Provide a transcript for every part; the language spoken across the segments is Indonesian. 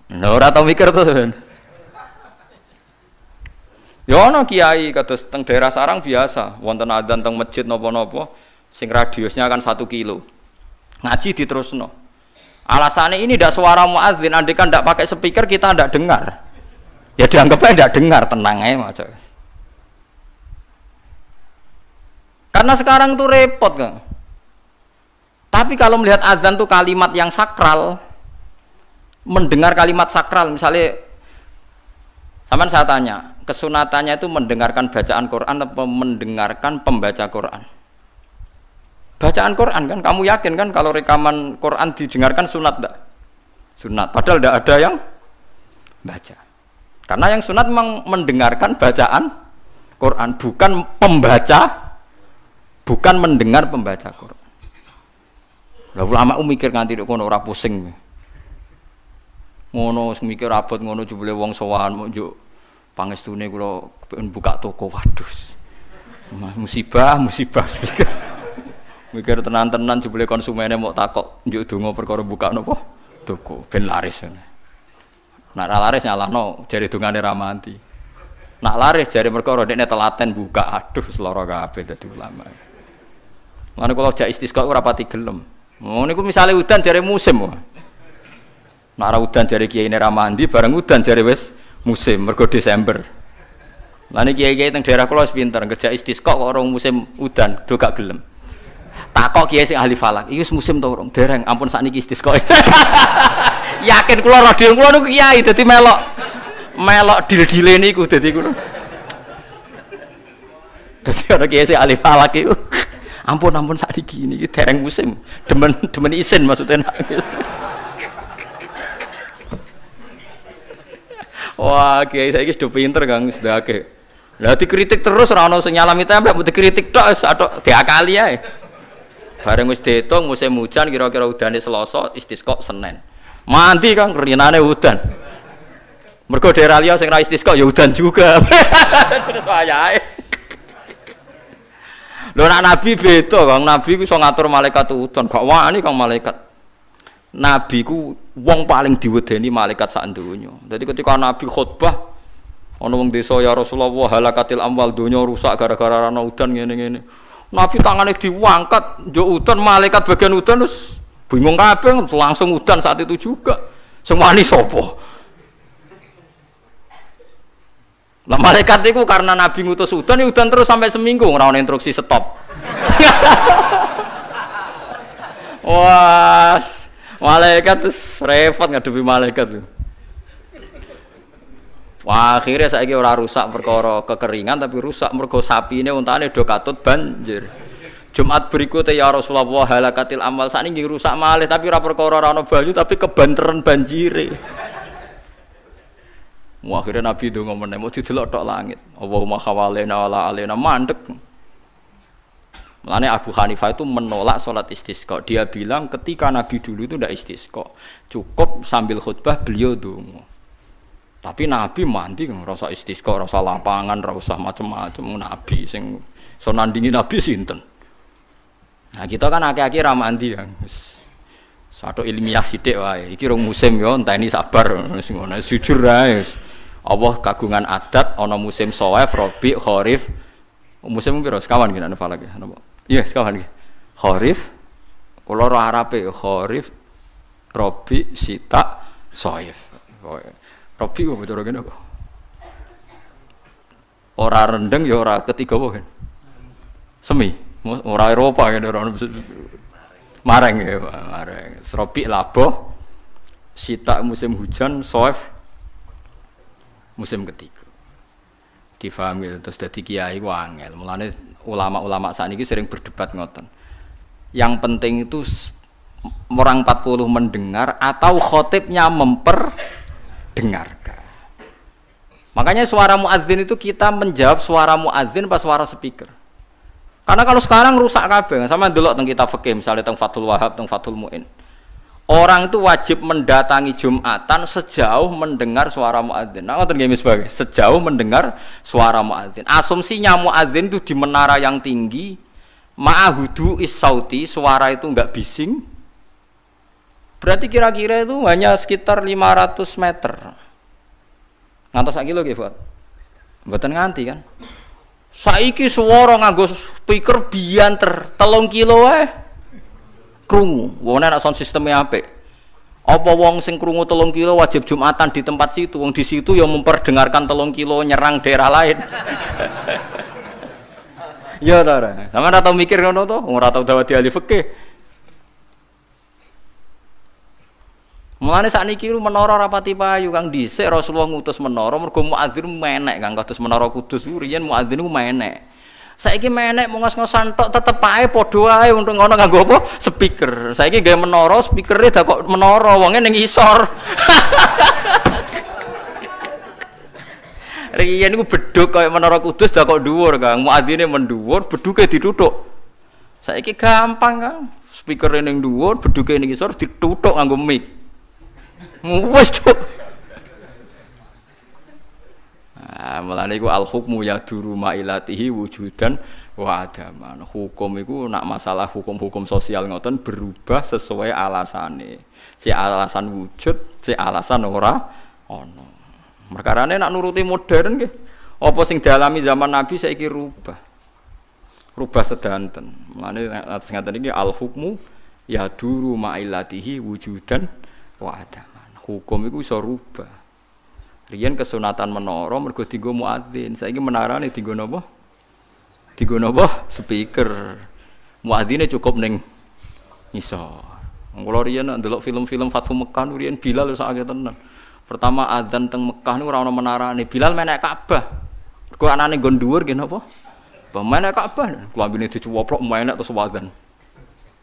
Nah, ora tau mikir to. Ya ana kiai kados teng daerah sarang biasa, wonten adzan teng masjid napa-napa sing radiusnya kan 1 kilo. Ngaji diterusno. Alasannya ini tidak suara muadzin, andai kan tidak pakai speaker kita tidak dengar. Ya dianggapnya tidak dengar, tenang aja. Karena sekarang tuh repot kan. Tapi kalau melihat azan tuh kalimat yang sakral, mendengar kalimat sakral, misalnya, sama saya tanya, kesunatannya itu mendengarkan bacaan Quran atau mendengarkan pembaca Quran? Bacaan Quran kan, kamu yakin kan kalau rekaman Quran didengarkan sunat enggak? Sunat, padahal tidak ada yang baca. Karena yang sunat memang mendengarkan bacaan Quran, bukan pembaca, bukan mendengar pembaca Quran. Lah ulama mikir nganti kono ora pusing. Ngono mikir abot ngono jebule wong sowan njuk pangestune kula pengen buka toko. Waduh. Musibah mikir. Mikir tenan-tenan jebule konsumennya mau takok njuk donga perkara buka napa toko ben laris. Nek ra laris nyalahno jare dongane ra mati. Nek laris jare perkara dekne telaten buka. Aduh seloro kabeh dadi ulama. Mane kula jak istisqa ora pati gelem. Ngono niku misale udan jare musim. Nek ora udan jare kiyaine ra mandi, bareng udan jare wis musim mergo Desember. Lah niki kiai-kiai teng daerah kula wis pinter, kerja istisqa kok ora musim udan, do gak gelem. Takok kiai sing ahli falak, iki wis musim to urung? Dereng, ampun sakniki istisqa. Yakin kula radio kula niku kiai dadi melok dil-dile niku dadi kula. Dadi ora kiai sing ahli falak iku. Ampun sakniki niki dereng musim. Demen isin maksudnya. Wah, kiai saiki sudah pinter Kang, sudah akeh. Lah dikritik terus ora ono sing nyalami templek, mbok dikritik tok wis atok diakali ae. Bareng wis diitung musim hujan kira-kira udane Selasa, istisqa Senin. Mandi Kang rinane udan. Mergo daerah liya sing ra istisqa ya udan juga. Terus wayahe. Lho nek nabi beda Kang, nabi ku iso ngatur malaikat udan, gak wani Kang malaikat. Nabi ku wong paling diwedeni malaikat sak donya. Dadi ketika nabi khutbah ana wong desa ya Rasulullah halakatil amwal donya rusak gara-gara ana udan ngene-ngene. Nabi tangane diangkat njuk udan malaikat bagian udan terus bingung kabeh langsung udan saat itu juga. Sing wani sapa? Lah malaikat itu karena nabi ngutus udan ya udan terus sampai seminggu ora ono instruksi stop. Wah, malaikat terus repot ngadepi malaikat tuh. Wah, akhirnya saiki ora rusak perkara kekeringan tapi rusak mergo sapine untane do katut banjir. Jumat berikutnya ya Rasulullah halakatil amal sakniki rusak malih tapi ora perkara ora ono banyu tapi kebanteran banjire. Wah, akhirnya Nabi ndonga meneh mau didelok tok langit. Allahumma khawalena wala alena mandek. Mulane Abu Hanifah itu menolak sholat istisqa. Dia bilang ketika Nabi dulu itu tidak istisqa, cukup sambil khutbah beliau donga. Tapi Nabi mandi kan rasa istisqa, rasa lapangan, rasa macam-macam. Nabi sing so nandingi Nabi sinten. Nah kita kan akeh-akeh ra mandi kan. Satu ilmiah sithik wae. Iki rong musim yo enteni sabar wis ngono jujur ae. Allah kagungan adat ana musim Shawaf, Rabi, Kharif. Musim piro? Sekawan ki nek falak ya. Iya, sekawan ki. Kharif kula ora arepe Kharif, Rabi, Sita, Shawaf. Rabi kok cara kene kok. Ora rendeng ya ora ketiga apa kan. Semi, ora Eropa kan ora mareng ya, mareng. Rabi labuh, Sita musim hujan, Shawaf musim ketiga. Difahami terus dadi kiai wangel. Mulane ulama-ulama sakniki sering berdebat ngoten. Yang penting itu orang 40 mendengar atau khotibnya memperdengarkan. Makanya suara muadzin itu kita menjawab suara muadzin pas suara speaker. Karena kalau sekarang rusak kabeh. Sama ndelok teng kitab fikih misalnya teng Fathul Wahhab, teng Fathul Muin. Orang itu wajib mendatangi Jumatan sejauh mendengar suara muadzin. Nah, ngoten nggih sebagai sejauh mendengar suara muadzin. Asumsinya muadzin itu di menara yang tinggi, ma'ahudu is sauti, suara itu enggak bising. Berarti kira-kira itu hanya sekitar 500 meter. Ngantos sak kilo nggih, Fuad? Mboten nganti kan. Saiki swara nganggo speaker bianter 3 kilo wae. Krungu. Wong nek sound sisteme apik. Apa wong sing krungu 3 kilo wajib Jumatan di tempat situ? Wong di situ ya memperdengarkan 3 kilo nyerang daerah lain. Ya ta ora. Sampeyan ora tau mikir ngono to? Wong ora tau dawuh ahli fikih. Mulane sakniki menara rapati payu Kang dhisik Rasulullah ngutus menara mergo muadzin menek Kang kados menara Kudus riyen muadzin ku menek. Saiki menek ngos-ngosan tok tetep ae padha ae untuk ngono nganggo apa? Speaker. Saiki gawe menara speakere dak kok menara wonge ning isor. Riyen niku bedhug kaya menara Kudus dak kok dhuwur Kang. Muadzine mendhuwur, bedhuke dituthuk. Saiki gampang Kang. Speakere ning dhuwur, bedhuke ning isor dituthuk nganggo mic. Wes cuk. Mulane iku al hukmu yaduru mailatihi wujudan wa adaman. Hukum iku nak masalah hukum-hukum sosial ngoten berubah sesuai alasane. Si alasan wujud, si alasan ora ana. Perkarane nak nuruti modern nggih. Apa sing dialami zaman Nabi saiki rubah. Rubah sedanten. Mulane atus ngaten iki al hukmu yaduru mailatihi wujudan wa adaman. Hukum itu bisa rubah. Riyen kesunatan menara mergo dienggo muadzin. Saiki menarane dienggo napa? Dienggo napa? Speaker. Muadzine cukup ning isor. Kula riyen ndelok film-film Fathu Mekah riyen Bilal sak akeh tenan. Pertama adzan teng Mekah niku ora ana menarane. Bilal menek Ka'bah. Mergo anane nggon dhuwur nggih napa? Menek Ka'bah. Klambine dicuwoplok menek terus adzan.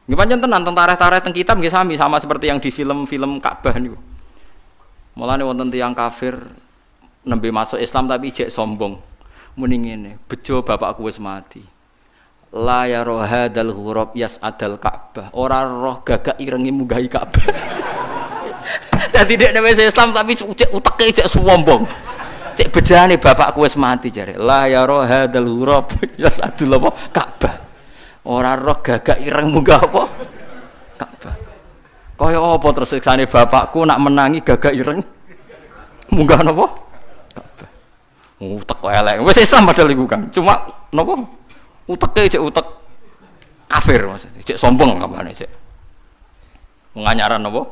Nggih pancen tenan teng tarikh-tarikh teng kitab nggih sami sama seperti yang di film-film Ka'bah niku. Mulane wonten tiyang kafir nembe masuk Islam tapi ijek sombong. Muni ngene, bejo bapakku wis mati. La ya rohadal ghurab yas'adal Ka'bah. Ora roh gagak irenge munggahi Ka'bah. Dadi dekne wis Islam tapi uteke ijek sombong. Cek bejane bapakku wis mati jare. La ya rohadal ghurab yas'adul apa Ka'bah. Ora roh gagak ireng munggah apa Ka'bah. Kaya apa terus siksane bapakku nak menangi gagak ireng munggah napa? Ka'bah. Utek kok elek. Wis Islam padahal iku Kang. Cuma napa? Uteke cek utek kafir maksudnya. Cek sombong kamane cek. Nganyaran napa?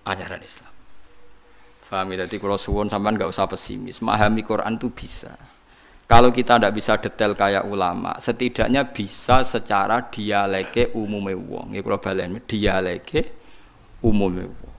Ajaran Islam. Paham ya? Dadi kula suwun sampean enggak usah pesimis. Memahami Quran itu bisa. Kalau kita tidak bisa detail kayak ulama, setidaknya bisa secara dialeke umume wong. Nggih kula baleni dialeke umume wong.